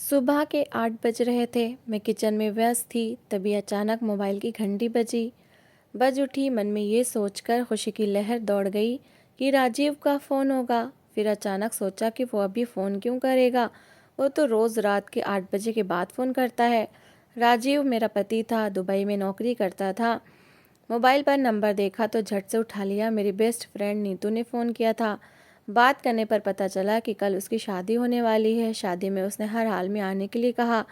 सुबह के 8 बज रहे थे। मैं किचन में व्यस्त थी, तभी अचानक मोबाइल की घंटी बजी। बज उठी, मन में ये सोचकर खुशी की लहर दौड़ गई कि राजीव का फ़ोन होगा। फिर अचानक सोचा कि वो अभी फ़ोन क्यों करेगा, वो तो रोज़ रात के 8 बजे के बाद फ़ोन करता है। राजीव मेरा पति था, दुबई में नौकरी करता था। मोबाइल पर नंबर देखा तो झट से उठा लिया। मेरी बेस्ट फ्रेंड नीतू ने फ़ोन किया था। बात करने पर पता चला कि कल उसकी शादी होने वाली है। शादी में उसने हर हाल में आने के लिए कहा।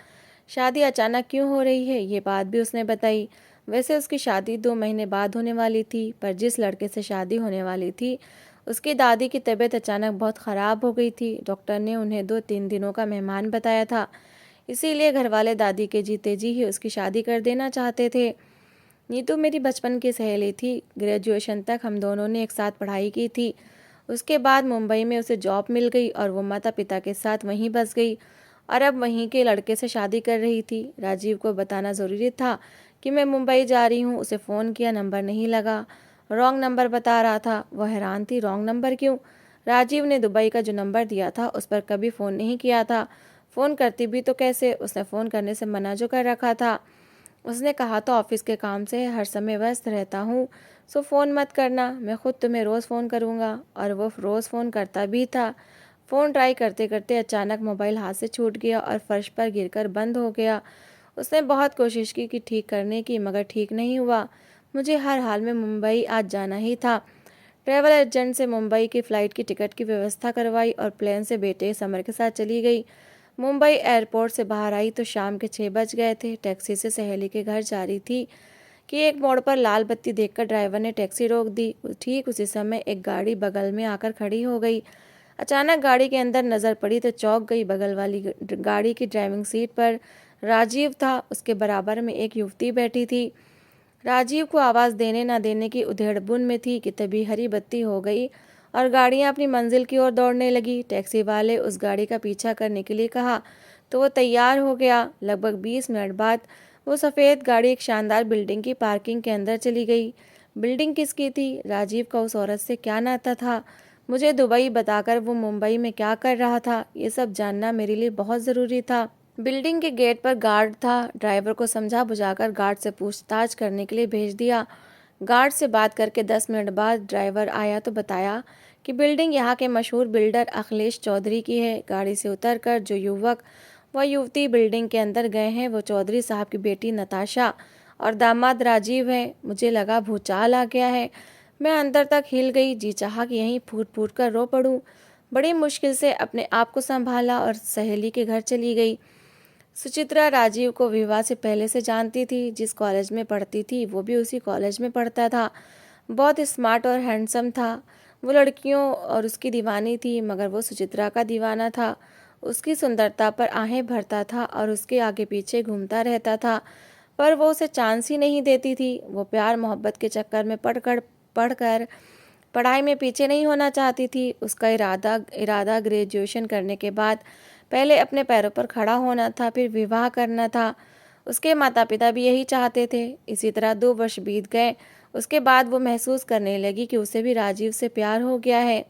शादी अचानक क्यों हो रही है, ये बात भी उसने बताई। वैसे उसकी शादी 2 महीने बाद होने वाली थी, पर जिस लड़के से शादी होने वाली थी उसकी दादी की तबीयत अचानक बहुत ख़राब हो गई थी। डॉक्टर ने उन्हें 2-3 दिनों का मेहमान बताया था, इसीलिए घरवाले दादी के जीते जी ही उसकी शादी कर देना चाहते थे। नीतू मेरी बचपन की सहेली थी। ग्रेजुएशन तक हम दोनों ने एक साथ पढ़ाई की थी। उसके बाद मुंबई में उसे जॉब मिल गई और वो माता पिता के साथ वहीं बस गई और अब वहीं के लड़के से शादी कर रही थी। राजीव को बताना ज़रूरी था कि मैं मुंबई जा रही हूँ। उसे फ़ोन किया, नंबर नहीं लगा, रॉन्ग नंबर बता रहा था। वह हैरान थी, रॉन्ग नंबर क्यों? राजीव ने दुबई का जो नंबर दिया था उस पर कभी फ़ोन नहीं किया था। फ़ोन करती भी तो कैसे? उसने फ़ोन करने से मना जो कर रखा था। उसने कहा तो ऑफिस के काम से हर समय व्यस्त रहता हूँ, सो फ़ोन मत करना, मैं खुद तुम्हें रोज़ फ़ोन करूँगा। और वो रोज़ फ़ोन करता भी था। फ़ोन ट्राई करते करते अचानक मोबाइल हाथ से छूट गया और फर्श पर गिरकर बंद हो गया। उसने बहुत कोशिश की कि ठीक करने की, मगर ठीक नहीं हुआ। मुझे हर हाल में मुंबई आज जाना ही था। ट्रैवल एजेंट से मुंबई की फ़्लाइट की टिकट की व्यवस्था करवाई और प्लेन से बेटे समर के साथ चली गई। मुंबई एयरपोर्ट से बाहर आई तो शाम के 6 बज गए थे। टैक्सी से सहेली के घर जा रही थी कि एक मोड़ पर लाल बत्ती देखकर ड्राइवर ने टैक्सी रोक दी। ठीक उसी समय एक गाड़ी बगल में आकर खड़ी हो गई। अचानक गाड़ी के अंदर नज़र पड़ी तो चौंक गई। बगल वाली गाड़ी की ड्राइविंग सीट पर राजीव था, उसके बराबर में एक युवती बैठी थी। राजीव को आवाज़ देने न देने की उधेड़बुन में थी कि तभी हरी बत्ती हो गई और गाड़ियां अपनी मंजिल की ओर दौड़ने लगी। टैक्सी वाले उस गाड़ी का पीछा करने के लिए कहा तो वो तैयार हो गया। लगभग 20 मिनट बाद वो सफ़ेद गाड़ी एक शानदार बिल्डिंग की पार्किंग के अंदर चली गई। बिल्डिंग किसकी थी? राजीव का उस औरत से क्या नाता था? मुझे दुबई बताकर वो मुंबई में क्या कर रहा था, ये सब जानना मेरे लिए बहुत ज़रूरी था। बिल्डिंग के गेट पर गार्ड था। ड्राइवर को समझा बुझाकर गार्ड से पूछताछ करने के लिए भेज दिया। गार्ड से बात करके 10 मिनट बाद ड्राइवर आया तो बताया कि बिल्डिंग यहाँ के मशहूर बिल्डर अखिलेश चौधरी की है। गाड़ी से उतरकर जो युवक व युवती बिल्डिंग के अंदर गए हैं वो चौधरी साहब की बेटी नताशा और दामाद राजीव हैं। मुझे लगा भूचाल आ गया है। मैं अंदर तक हिल गई। जी चाहा कि यहीं फूट फूट कर रो पड़ूं। बड़ी मुश्किल से अपने आप को संभाला और सहेली के घर चली गई। सुचित्रा राजीव को विवाह से पहले से जानती थी। जिस कॉलेज में पढ़ती थी वो भी उसी कॉलेज में पढ़ता था। बहुत स्मार्ट और हैंडसम था। वो लड़कियों और उसकी दीवानी थी, मगर वो सुचित्रा का दीवाना था। उसकी सुंदरता पर आहें भरता था और उसके आगे पीछे घूमता रहता था, पर वो उसे चांस ही नहीं देती थी। वो प्यार मोहब्बत के चक्कर में पढ़कर पढ़ाई में पीछे नहीं होना चाहती थी। उसका इरादा ग्रेजुएशन करने के बाद पहले अपने पैरों पर खड़ा होना था, फिर विवाह करना था। उसके माता पिता भी यही चाहते थे। इसी तरह 2 वर्ष बीत गए। उसके बाद वो महसूस करने लगी कि उसे भी राजीव से प्यार हो गया है,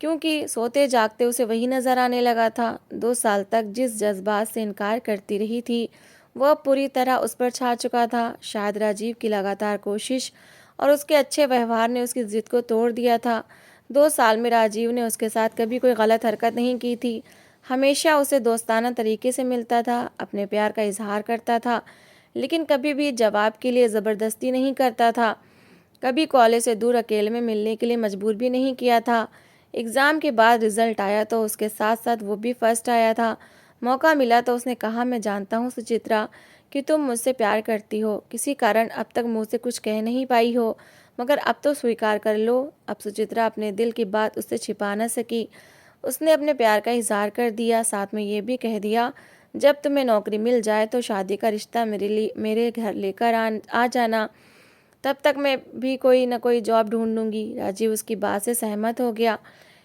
क्योंकि सोते जागते उसे वही नजर आने लगा था। 2 साल तक जिस जज्बात से इनकार करती रही थी वह पूरी तरह उस पर छा चुका था। शायद राजीव की लगातार कोशिश और उसके अच्छे व्यवहार ने उसकी जिद को तोड़ दिया था। 2 साल में राजीव ने उसके साथ कभी कोई गलत हरकत नहीं की थी। हमेशा उसे दोस्ताना तरीके से मिलता था, अपने प्यार का इजहार करता था, लेकिन कभी भी जवाब के लिए ज़बरदस्ती नहीं करता था। कभी कॉलेज से दूर अकेले में मिलने के लिए मजबूर भी नहीं किया था। एग्ज़ाम के बाद रिजल्ट आया तो उसके साथ साथ वो भी फर्स्ट आया था। मौका मिला तो उसने कहा, मैं जानता हूँ सुचित्रा कि तुम मुझसे प्यार करती हो, किसी कारण अब तक मुँह से कुछ कह नहीं पाई हो, मगर अब तो स्वीकार कर लो। अब सुचित्रा अपने दिल की बात उससे छिपा न सकी। उसने अपने प्यार का इजहार कर दिया, साथ में ये भी कह दिया, जब तुम्हें नौकरी मिल जाए तो शादी का रिश्ता मेरे घर लेकर आ जाना। तब तक मैं भी कोई न कोई जॉब ढूंढ लूँगी। राजीव उसकी बात से सहमत हो गया।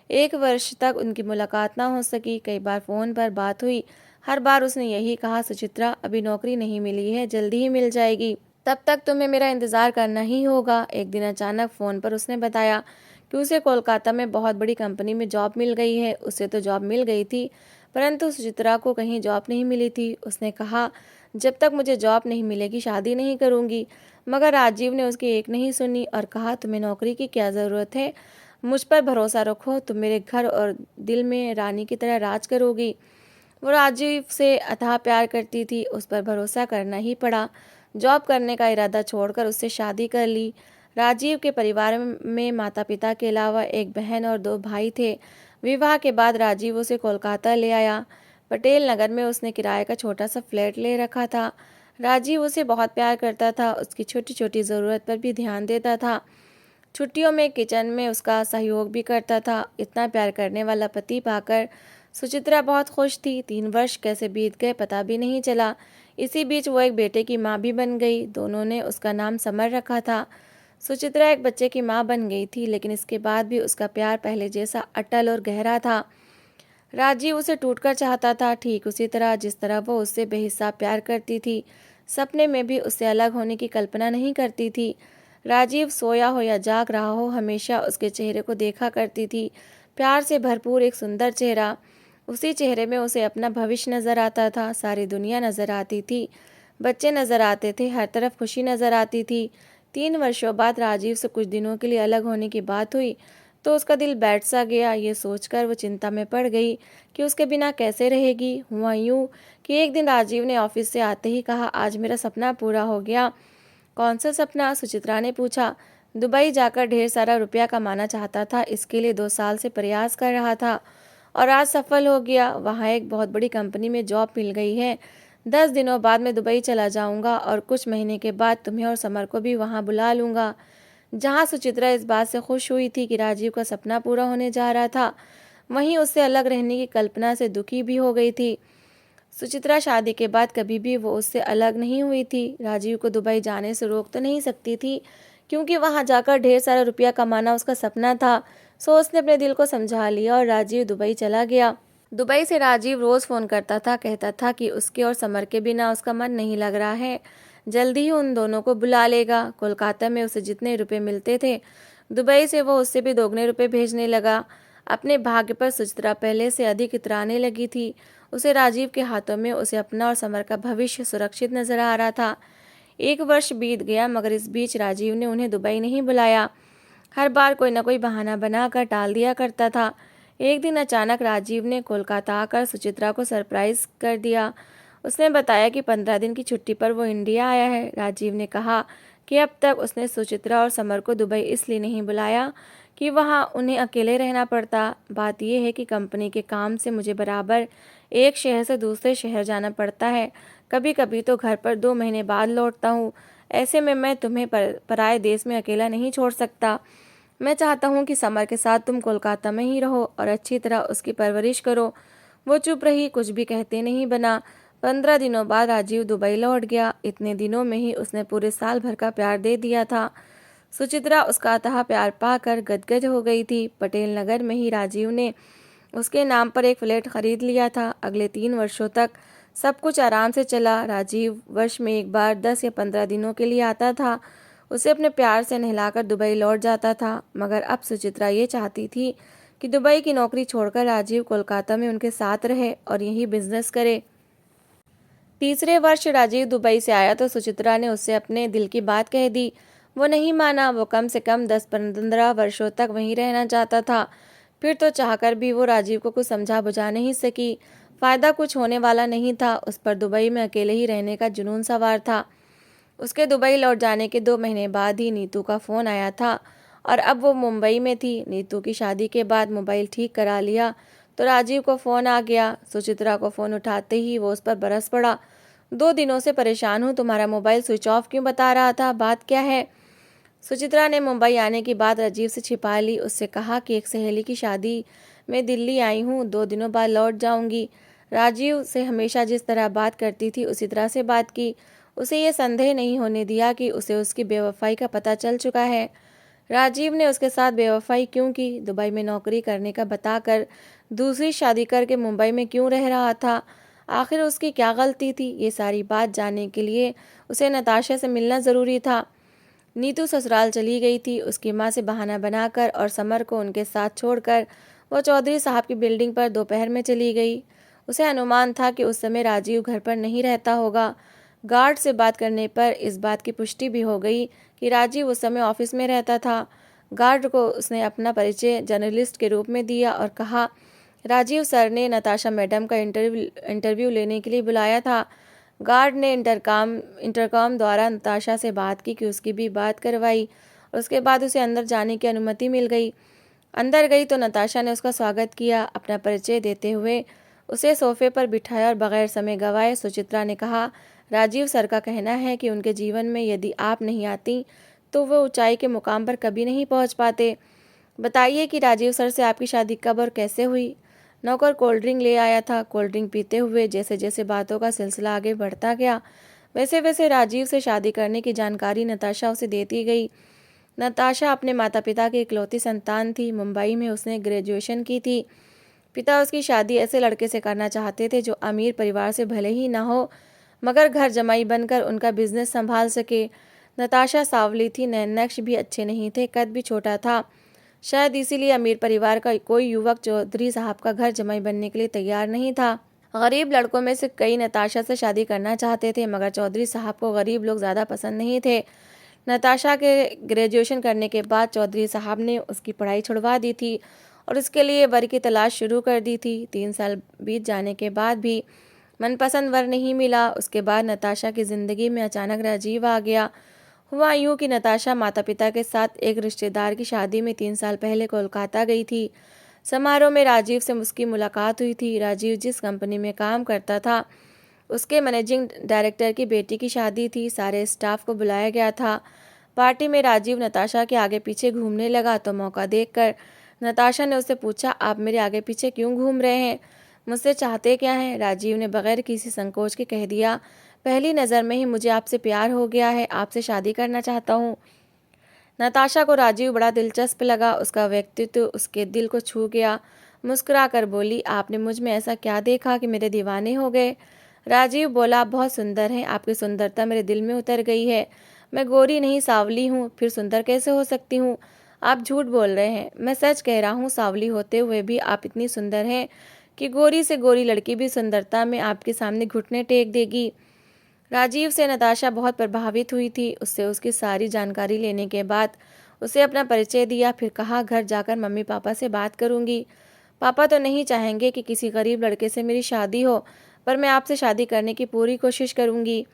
1 वर्ष तक उनकी मुलाकात ना हो सकी। कई बार फ़ोन पर बात हुई। हर बार उसने यही कहा, सुचित्रा अभी नौकरी नहीं मिली है, जल्दी ही मिल जाएगी, तब तक तुम्हें मेरा इंतज़ार करना ही होगा। एक दिन अचानक फ़ोन पर उसने बताया कि उसे कोलकाता में बहुत बड़ी कंपनी में जॉब मिल गई है। उसे तो जॉब मिल गई थी, परंतु सुचित्रा को कहीं जॉब नहीं मिली थी। उसने कहा, जब तक मुझे जॉब नहीं मिलेगी शादी नहीं करूँगी। मगर राजीव ने उसकी एक नहीं सुनी और कहा, तुम्हें नौकरी की क्या ज़रूरत है, मुझ पर भरोसा रखो, तुम मेरे घर और दिल में रानी की तरह राज करोगी। वो राजीव से अथाह प्यार करती थी, उस पर भरोसा करना ही पड़ा। जॉब करने का इरादा छोड़कर उससे शादी कर ली। राजीव के परिवार में माता पिता के अलावा एक बहन और 2 भाई थे। विवाह के बाद राजीव उसे कोलकाता ले आया। पटेल नगर में उसने किराए का छोटा सा फ्लैट ले रखा था। राजीव उसे बहुत प्यार करता था, उसकी छोटी छोटी ज़रूरत पर भी ध्यान देता था। छुट्टियों में किचन में उसका सहयोग भी करता था। इतना प्यार करने वाला पति पाकर सुचित्रा बहुत खुश थी। 3 वर्ष कैसे बीत गए पता भी नहीं चला। इसी बीच वो एक बेटे की माँ भी बन गई। दोनों ने उसका नाम समर रखा था। सुचित्रा एक बच्चे की माँ बन गई थी, लेकिन इसके बाद भी उसका प्यार पहले जैसा अटल और गहरा था। राजीव उसे टूटकर चाहता था, ठीक उसी तरह जिस तरह वो उससे बेहिसाब प्यार करती थी। सपने में भी उससे अलग होने की कल्पना नहीं करती थी। राजीव सोया हो या जाग रहा हो, हमेशा उसके चेहरे को देखा करती थी। प्यार से भरपूर एक सुंदर चेहरा। उसी चेहरे में उसे अपना भविष्य नजर आता था। सारी दुनिया नजर आती थी, बच्चे नजर आते थे, हर तरफ खुशी नजर आती थी। 3 वर्षों बाद राजीव से कुछ दिनों के लिए अलग होने की बात हुई तो उसका दिल बैठ सा गया। ये सोचकर वो चिंता में पड़ गई कि उसके बिना कैसे रहेगी। हुआ यूं कि एक दिन राजीव ने ऑफिस से आते ही कहा, आज मेरा सपना पूरा हो गया। कौन सा सपना? सुचित्रा ने पूछा। दुबई जाकर ढेर सारा रुपया कमाना चाहता था। इसके लिए 2 साल से प्रयास कर रहा था और आज सफल हो गया। वहाँ एक बहुत बड़ी कंपनी में जॉब मिल गई है। 10 दिनों बाद मैं दुबई चला जाऊंगा और कुछ महीने के बाद तुम्हें और समर को भी वहाँ बुला लूंगा। जहाँ सुचित्रा इस बात से खुश हुई थी कि राजीव का सपना पूरा होने जा रहा था, वहीं उससे अलग रहने की कल्पना से दुखी भी हो गई थी। सुचित्रा शादी के बाद कभी भी वो उससे अलग नहीं हुई थी। राजीव को दुबई जाने से रोक तो नहीं सकती थी, क्योंकि वहां जाकर ढेर सारा रुपया कमाना उसका सपना था। सो उसने अपने दिल को समझा लिया और राजीव दुबई चला गया। दुबई से राजीव रोज फोन करता था, कहता था कि उसके और समर के बिना उसका मन नहीं लग रहा है। जल्दी ही उन दोनों को बुला लेगा। कोलकाता में उसे जितने रुपए मिलते थे, दुबई से वो उससे भी दोगुने रुपए भेजने लगा। अपने भाग्य पर सुचित्रा पहले से अधिक इतराने लगी थी। उसे राजीव के हाथों में उसे अपना और समर का भविष्य सुरक्षित नजर आ रहा था। 1 वर्ष बीत गया, मगर इस बीच राजीव ने उन्हें दुबई नहीं बुलाया। हर बार कोई न कोई बहाना बनाकर टाल दिया करता था। एक दिन अचानक राजीव ने कोलकाता आकर सुचित्रा को सरप्राइज कर दिया। उसने बताया कि 15 दिन की छुट्टी पर वो इंडिया आया है। राजीव ने कहा कि अब तक उसने सुचित्रा और समर को दुबई इसलिए नहीं बुलाया कि वहाँ उन्हें अकेले रहना पड़ता। बात यह है कि कंपनी के काम से मुझे बराबर एक शहर से दूसरे शहर जाना पड़ता है। कभी कभी तो घर पर 2 महीने बाद लौटता हूँ। ऐसे में मैं तुम्हें पराए देश में अकेला नहीं छोड़ सकता। मैं चाहता हूँ कि समर के साथ तुम कोलकाता में ही रहो और अच्छी तरह उसकी परवरिश करो। वो चुप रही, कुछ भी कहते नहीं बना। 15 दिनों बाद राजीव दुबई लौट गया। इतने दिनों में ही उसने पूरे साल भर का प्यार दे दिया था। सुचित्रा उसका अथाह प्यार पाकर गदगद हो गई थी। पटेल नगर में ही राजीव ने उसके नाम पर एक फ्लैट खरीद लिया था। अगले 3 वर्षों तक सब कुछ आराम से चला। राजीव वर्ष में एक बार 10 या 15 दिनों के लिए आता था। उसे अपने प्यार से नहलाकर दुबई लौट जाता था। मगर अब सुचित्रा ये चाहती थी कि दुबई की नौकरी छोड़कर राजीव कोलकाता में उनके साथ रहे और यही बिजनेस करे। तीसरे वर्ष राजीव दुबई से आया तो सुचित्रा ने उससे अपने दिल की बात कह दी। वो नहीं माना। वो कम से कम 10-15 वर्षों तक वहीं रहना चाहता था। फिर तो चाहकर भी वो राजीव को कुछ समझा बुझा नहीं सकी। फायदा कुछ होने वाला नहीं था। उस पर दुबई में अकेले ही रहने का जुनून सवार था। उसके दुबई लौट जाने के 2 महीने बाद ही नीतू का फ़ोन आया था और अब वो मुंबई में थी। नीतू की शादी के बाद मोबाइल ठीक करा लिया तो राजीव को फ़ोन आ गया। सुचित्रा को फ़ोन उठाते ही वो उस पर बरस पड़ा। 2 दिनों से परेशान हूँ, तुम्हारा मोबाइल स्विच ऑफ क्यों बता रहा था, बात क्या है? सुचित्रा ने मुंबई आने की बात राजीव से छिपा ली। उससे कहा कि एक सहेली की शादी में दिल्ली आई हूँ, 2 दिनों बाद लौट जाऊंगी। राजीव से हमेशा जिस तरह बात करती थी उसी तरह से बात की। उसे ये संदेह नहीं होने दिया कि उसे उसकी बेवफाई का पता चल चुका है। राजीव ने उसके साथ बेवफाई क्यों की? दुबई में नौकरी करने का बताकर दूसरी शादी करके मुंबई में क्यों रह रहा था? आखिर उसकी क्या गलती थी? ये सारी बात जानने के लिए उसे नताशा से मिलना ज़रूरी था। नीतू ससुराल चली गई थी। उसकी माँ से बहाना बनाकर और समर को उनके साथ छोड़कर वो चौधरी साहब की बिल्डिंग पर दोपहर में चली गई। उसे अनुमान था कि उस समय राजीव घर पर नहीं रहता होगा। गार्ड से बात करने पर इस बात की पुष्टि भी हो गई कि राजीव उस समय ऑफिस में रहता था। गार्ड को उसने अपना परिचय जर्नलिस्ट के रूप में दिया और कहा, राजीव सर ने नताशा मैडम का इंटरव्यू लेने के लिए बुलाया था। गार्ड ने इंटरकॉम द्वारा नताशा से बात की कि उसकी भी बात करवाई और उसके बाद उसे अंदर जाने की अनुमति मिल गई। अंदर गई तो नताशा ने उसका स्वागत किया। अपना परिचय देते हुए उसे सोफे पर बिठाया और बगैर समय गंवाए सुचित्रा ने कहा, राजीव सर का कहना है कि उनके जीवन में यदि आप नहीं आती तो वो ऊंचाई के मुकाम पर कभी नहीं पहुंच पाते। बताइए कि राजीव सर से आपकी शादी कब और कैसे हुई। नौकर कोल्ड ड्रिंक ले आया था। कोल्ड ड्रिंक पीते हुए जैसे जैसे बातों का सिलसिला आगे बढ़ता गया वैसे वैसे राजीव से शादी करने की जानकारी नताशा उसे देती गई। नताशा अपने माता पिता की इकलौती संतान थी। मुंबई में उसने ग्रेजुएशन की थी। पिता उसकी शादी ऐसे लड़के से करना चाहते थे जो अमीर परिवार से भले ही ना हो मगर घर जमाई बनकर उनका बिजनेस संभाल सके। नताशा सांवली थी, नैननक्श भी अच्छे नहीं थे, कद भी छोटा था। शायद इसीलिए अमीर परिवार का कोई युवक चौधरी साहब का घर जमाई बनने के लिए तैयार नहीं था। गरीब लड़कों में से कई नताशा से शादी करना चाहते थे मगर चौधरी साहब को गरीब लोग ज़्यादा पसंद नहीं थे। नताशा के ग्रेजुएशन करने के बाद चौधरी साहब ने उसकी पढ़ाई छुड़वा दी थी और उसके लिए वर की तलाश शुरू कर दी थी। 3 साल बीत जाने के बाद भी मनपसंद वर नहीं मिला। उसके बाद नताशा की ज़िंदगी में अचानक राजीव आ गया। हुआ यूँ कि नताशा माता पिता के साथ एक रिश्तेदार की शादी में 3 साल पहले कोलकाता गई थी। समारोह में राजीव से उसकी मुलाकात हुई थी। राजीव जिस कंपनी में काम करता था उसके मैनेजिंग डायरेक्टर की बेटी की शादी थी। सारे स्टाफ को बुलाया गया था। पार्टी में राजीव नताशा के आगे पीछे घूमने लगा तो मौका देखकर नताशा ने उससे पूछा, आप मेरे आगे पीछे क्यों घूम रहे हैं? मुझसे चाहते क्या हैं? राजीव ने बगैर किसी संकोच के कह दिया, पहली नज़र में ही मुझे आपसे प्यार हो गया है, आपसे शादी करना चाहता हूँ। नताशा को राजीव बड़ा दिलचस्प लगा। उसका व्यक्तित्व उसके दिल को छू गया। मुस्कुरा कर बोली, आपने मुझ में ऐसा क्या देखा कि मेरे दीवाने हो गए? राजीव बोला, आप बहुत सुंदर हैं, आपकी सुंदरता मेरे दिल में उतर गई है। मैं गोरी नहीं सांवली हूँ, फिर सुंदर कैसे हो सकती हूँ? आप झूठ बोल रहे हैं। मैं सच कह रहा हूँ, सांवली होते हुए भी आप इतनी सुंदर हैं कि गोरी से गोरी लड़की भी सुंदरता में आपके सामने घुटने टेक देगी। राजीव से नताशा बहुत प्रभावित हुई थी। उससे उसकी सारी जानकारी लेने के बाद उसे अपना परिचय दिया। फिर कहा, घर जाकर मम्मी पापा से बात करूंगी। पापा तो नहीं चाहेंगे कि किसी गरीब लड़के से मेरी शादी हो, पर मैं आपसे शादी करने की पूरी कोशिश करूंगी।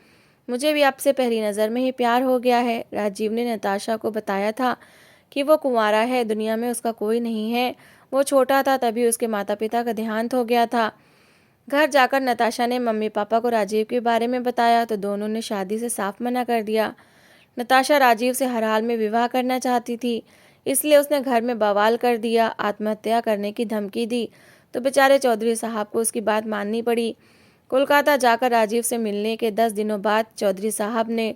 मुझे भी आपसे पहली नज़र में ही प्यार हो गया है। राजीव ने नताशा को बताया था कि वो कुंवारा है, दुनिया में उसका कोई नहीं है। वो छोटा था तभी उसके माता पिता का देहांत हो गया था। घर जाकर नताशा ने मम्मी पापा को राजीव के बारे में बताया तो दोनों ने शादी से साफ मना कर दिया। नताशा राजीव से हर हाल में विवाह करना चाहती थी, इसलिए उसने घर में बवाल कर दिया, आत्महत्या करने की धमकी दी तो बेचारे चौधरी साहब को उसकी बात माननी पड़ी। कोलकाता जाकर राजीव से मिलने के 10 दिनों बाद चौधरी साहब ने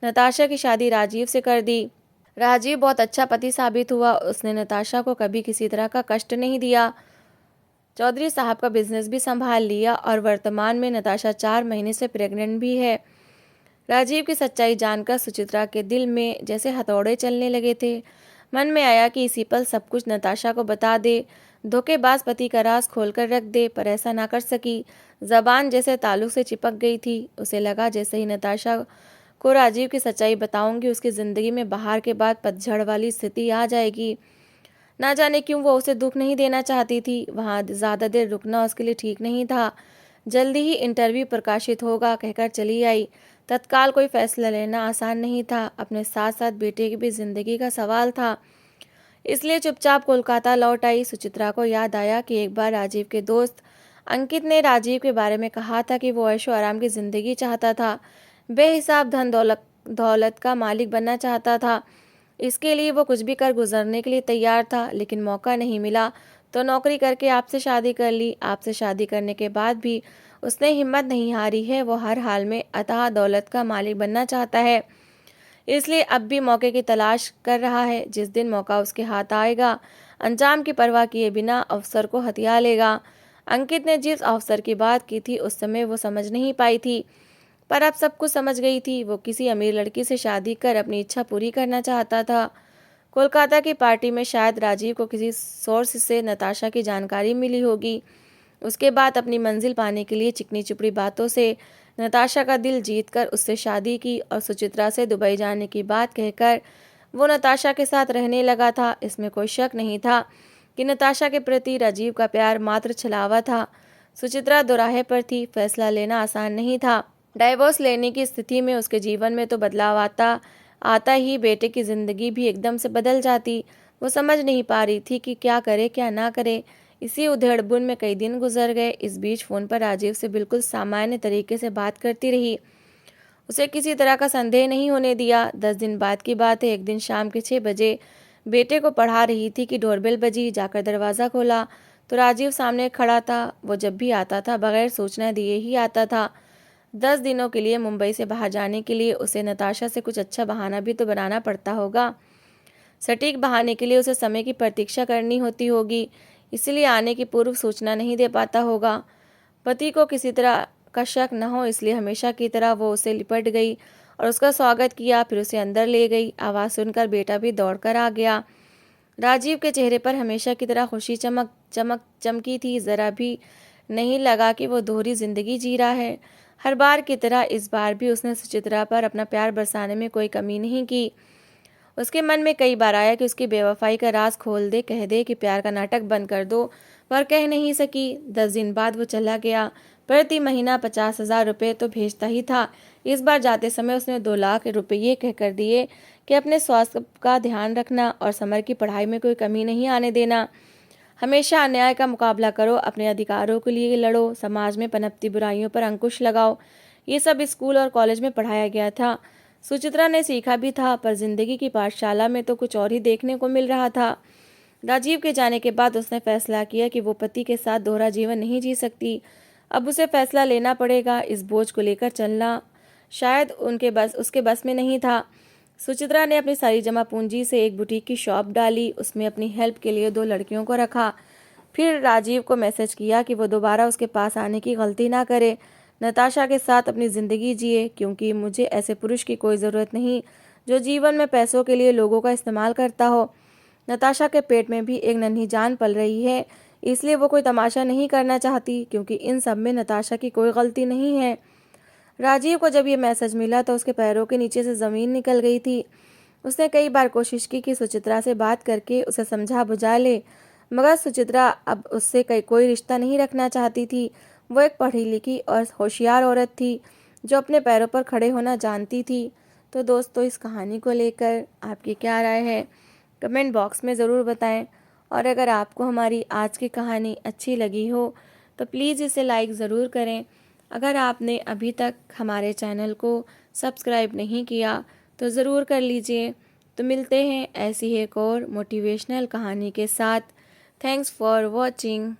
नताशा की शादी राजीव से कर दी। राजीव बहुत अच्छा पति साबित हुआ। उसने नताशा को कभी किसी तरह का कष्ट नहीं दिया। चौधरी साहब का बिजनेस भी संभाल लिया और वर्तमान में नताशा 4 महीने से प्रेग्नेंट भी है। राजीव की सच्चाई जानकर सुचित्रा के दिल में जैसे हथौड़े चलने लगे थे। मन में आया कि इसी पल सब कुछ नताशा को बता दे, धोखेबाज पति का राज खोलकर रख दे, पर ऐसा ना कर सकी। जबान जैसे तालू से चिपक गई थी। उसे लगा जैसे ही नताशा को राजीव की सच्चाई बताऊंगी उसकी ज़िंदगी में बाहर के बाद पतझड़ वाली स्थिति आ जाएगी। ना जाने क्यों वो उसे दुख नहीं देना चाहती थी। वहाँ ज़्यादा देर रुकना उसके लिए ठीक नहीं था। जल्दी ही इंटरव्यू प्रकाशित होगा कहकर चली आई। तत्काल कोई फैसला लेना आसान नहीं था। अपने साथ साथ बेटे की भी जिंदगी का सवाल था, इसलिए चुपचाप कोलकाता लौट आई। सुचित्रा को याद आया कि एक बार राजीव के दोस्त अंकित ने राजीव के बारे में कहा था कि वो ऐशो आराम की ज़िंदगी चाहता था, बेहिसाब धन दौलत दौलत का मालिक बनना चाहता था। इसके लिए वो कुछ भी कर गुजरने के लिए तैयार था, लेकिन मौका नहीं मिला तो नौकरी करके आपसे शादी कर ली। आपसे शादी करने के बाद भी उसने हिम्मत नहीं हारी है। वो हर हाल में अथाह दौलत का मालिक बनना चाहता है, इसलिए अब भी मौके की तलाश कर रहा है। जिस दिन मौका उसके हाथ आएगा, अंजाम की परवाह किए बिना अवसर को हथिया लेगा। अंकित ने जिस अवसर की बात की थी उस समय वो समझ नहीं पाई थी, पर अब सब कुछ समझ गई थी। वो किसी अमीर लड़की से शादी कर अपनी इच्छा पूरी करना चाहता था। कोलकाता की पार्टी में शायद राजीव को किसी सोर्स से नताशा की जानकारी मिली होगी। उसके बाद अपनी मंजिल पाने के लिए चिकनी चुपड़ी बातों से नताशा का दिल जीतकर उससे शादी की और सुचित्रा से दुबई जाने की बात कहकर वो नताशा के साथ रहने लगा था। इसमें कोई शक नहीं था कि नताशा के प्रति राजीव का प्यार मात्र छलावा था। सुचित्रा दोराहे पर थी, फैसला लेना आसान नहीं था। डाइवोर्स लेने की स्थिति में उसके जीवन में तो बदलाव आता ही बेटे की जिंदगी भी एकदम से बदल जाती। वो समझ नहीं पा रही थी कि क्या करे क्या ना करे। इसी उधेड़बुन में कई दिन गुजर गए। इस बीच फोन पर राजीव से बिल्कुल सामान्य तरीके से बात करती रही, उसे किसी तरह का संदेह नहीं होने दिया। 10 दिन बाद की बात है। एक दिन शाम के 6 बजे बेटे को पढ़ा रही थी कि डोरबेल बजी। जाकर दरवाज़ा खोला तो राजीव सामने खड़ा था। वो जब भी आता था बगैर सूचना दिए ही आता था। 10 दिनों के लिए मुंबई से बाहर जाने के लिए उसे नताशा से कुछ अच्छा बहाना भी तो बनाना पड़ता होगा। सटीक बहाने के लिए उसे समय की प्रतीक्षा करनी होती होगी, इसलिए आने की पूर्व सूचना नहीं दे पाता होगा। पति को किसी तरह का शक न हो इसलिए हमेशा की तरह वो उसे लिपट गई और उसका स्वागत किया। फिर उसे अंदर ले गई। आवाज़ सुनकर बेटा भी दौड़कर आ गया। राजीव के चेहरे पर हमेशा की तरह खुशी चमकी थी। ज़रा भी नहीं लगा कि वो दोहरी जिंदगी जी रहा है। हर बार की तरह इस बार भी उसने सुचित्रा पर अपना प्यार बरसाने में कोई कमी नहीं की। उसके मन में कई बार आया कि उसकी बेवफाई का राज खोल दे, कह दे कि प्यार का नाटक बंद कर दो, पर कह नहीं सकी। 10 दिन बाद वो चला गया। प्रति महीना 50,000 रुपये तो भेजता ही था। इस बार जाते समय उसने 2 लाख रुपये कहकर दिए कि अपने स्वास्थ्य का ध्यान रखना और समर की पढ़ाई में कोई कमी नहीं आने देना। हमेशा अन्याय का मुकाबला करो, अपने अधिकारों के लिए लड़ो, समाज में पनपती बुराइयों पर अंकुश लगाओ। ये सब स्कूल और कॉलेज में पढ़ाया गया था। सुचित्रा ने सीखा भी था, पर जिंदगी की पाठशाला में तो कुछ और ही देखने को मिल रहा था। राजीव के जाने के बाद उसने फैसला किया कि वो पति के साथ दोहरा जीवन नहीं जी सकती। अब उसे फैसला लेना पड़ेगा। इस बोझ को लेकर चलना शायद उसके बस में नहीं था। सुचित्रा ने अपनी सारी जमा पूंजी से एक बुटीक की शॉप डाली। उसमें अपनी हेल्प के लिए 2 लड़कियों को रखा। फिर राजीव को मैसेज किया कि वो दोबारा उसके पास आने की गलती ना करे। नताशा के साथ अपनी ज़िंदगी जिए, क्योंकि मुझे ऐसे पुरुष की कोई ज़रूरत नहीं जो जीवन में पैसों के लिए लोगों का इस्तेमाल करता हो। नताशा के पेट में भी एक नन्ही जान पल रही है, इसलिए वो कोई तमाशा नहीं करना चाहती, क्योंकि इन सब में नताशा की कोई गलती नहीं है। राजीव को जब ये मैसेज मिला तो उसके पैरों के नीचे से ज़मीन निकल गई थी। उसने कई बार कोशिश की कि सुचित्रा से बात करके उसे समझा बुझा ले, मगर सुचित्रा अब उससे कोई रिश्ता नहीं रखना चाहती थी। वो एक पढ़ी लिखी और होशियार औरत थी जो अपने पैरों पर खड़े होना जानती थी। तो दोस्तों, इस कहानी को लेकर आपकी क्या राय है, कमेंट बॉक्स में ज़रूर बताएं। और अगर आपको हमारी आज की कहानी अच्छी लगी हो तो प्लीज़ इसे लाइक ज़रूर करें। अगर आपने अभी तक हमारे चैनल को सब्सक्राइब नहीं किया तो ज़रूर कर लीजिए। तो मिलते हैं ऐसी ही एक और मोटिवेशनल कहानी के साथ। Thanks for watching.